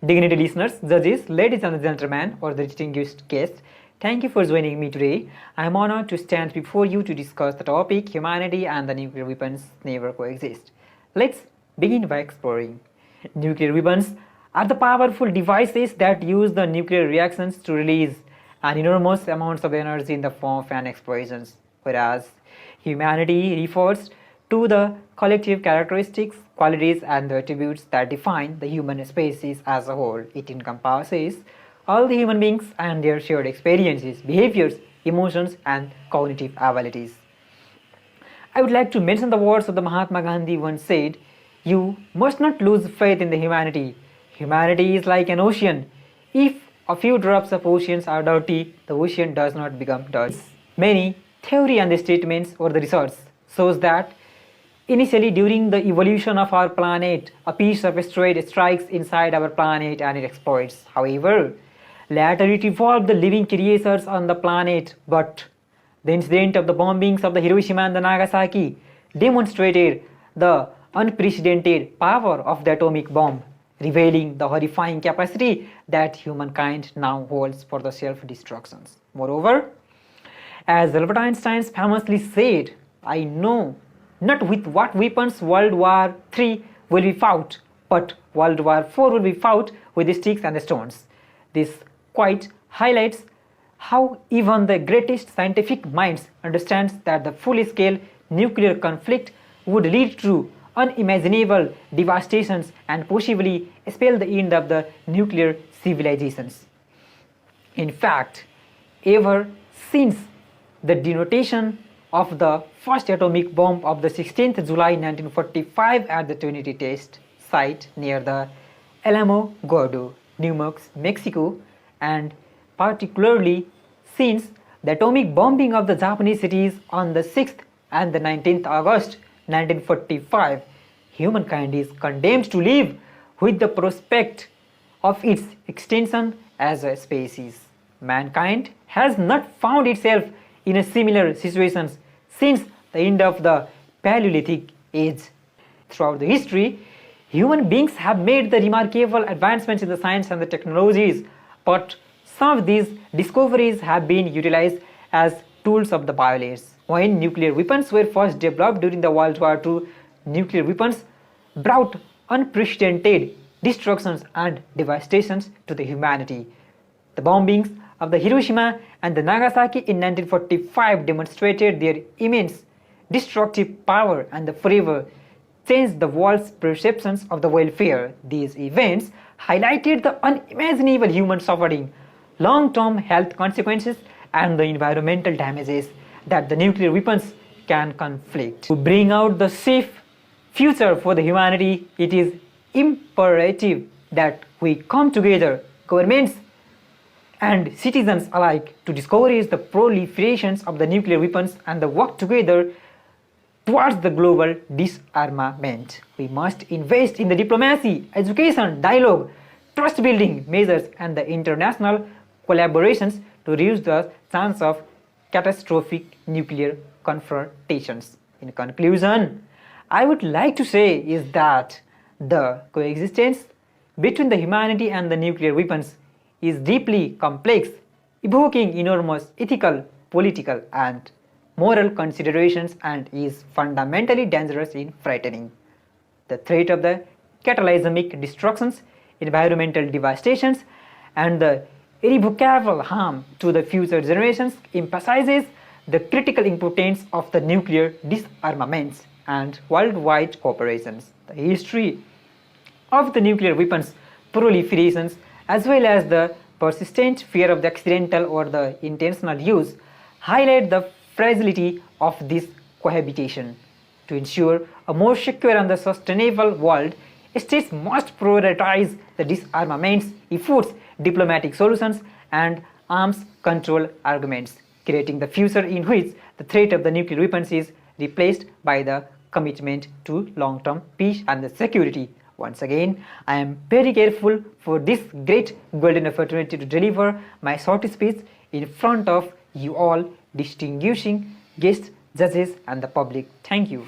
Dignity listeners, judges, ladies and gentlemen, or the distinguished guests, thank you for joining me today. I am honored to stand before you to discuss the topic humanity and the nuclear weapons never coexist. Let's begin by exploring. Nuclear weapons are the powerful devices that use the nuclear reactions to release an enormous amounts of energy in the form of an explosions, whereas humanity refers to the collective characteristics, qualities and the attributes that define the human species as a whole. It encompasses all the human beings and their shared experiences, behaviors, emotions and cognitive abilities. I would like to mention the words of the Mahatma Gandhi once said, "You must not lose faith in the humanity. Humanity is like an ocean. If a few drops of oceans are dirty, the ocean does not become dirty." Many theory and the statements or the research shows that initially during the evolution of our planet, a piece of asteroid strikes inside our planet and it explodes. However, later it evolved the living creatures on the planet, but the incident of the bombings of the Hiroshima and the Nagasaki demonstrated the unprecedented power of the atomic bomb, revealing the horrifying capacity that humankind now holds for the self-destructions. Moreover, as Albert Einstein famously said, "I know not with what weapons World War III will be fought, but World War IV will be fought with the sticks and the stones." This quite highlights how even the greatest scientific minds understands that the full-scale nuclear conflict would lead to unimaginable devastations and possibly spell the end of the nuclear civilizations. In fact, ever since the denotation of the first atomic bomb of the 16th July 1945 at the Trinity test site near the Alamo Gordo, New Mexico, and particularly since the atomic bombing of the Japanese cities on the 6th and the 19th August 1945, humankind is condemned to live with the prospect of its extinction as a species. Mankind has not found itself in a similar situation since the end of the Paleolithic age. Throughout the history, human beings have made the remarkable advancements in the science and the technologies, but some of these discoveries have been utilized as tools of the violence. When nuclear weapons were first developed during the World War II, nuclear weapons brought unprecedented destructions and devastations to the humanity. The bombings of the Hiroshima and the Nagasaki in 1945 demonstrated their immense destructive power and forever changed the world's perceptions of the welfare. These events highlighted the unimaginable human suffering, long-term health consequences and the environmental damages that the nuclear weapons can inflict. To bring out the safe future for the humanity, it is imperative that we come together, governments and citizens alike, to discourage the proliferations of the nuclear weapons and work together towards the global disarmament. We must invest in the diplomacy, education, dialogue, trust building measures and the international collaborations to reduce the chance of catastrophic nuclear confrontations. In conclusion, I would like to say is that the coexistence between the humanity and the nuclear weapons is deeply complex, evoking enormous ethical, political and moral considerations and is fundamentally dangerous in frightening. The threat of the cataclysmic destructions, environmental devastations and the irrevocable harm to the future generations emphasizes the critical importance of the nuclear disarmaments and worldwide cooperations. The history of the nuclear weapons proliferations as well as the persistent fear of the accidental or the intentional use highlight the fragility of this cohabitation. To ensure a more secure and sustainable world, states must prioritize the disarmament efforts, diplomatic solutions and arms control arguments, creating the future in which the threat of the nuclear weapons is replaced by the commitment to long-term peace and the security. Once again, I am very grateful for this great golden opportunity to deliver my short speech in front of you all, distinguishing guests, judges and the public. Thank you.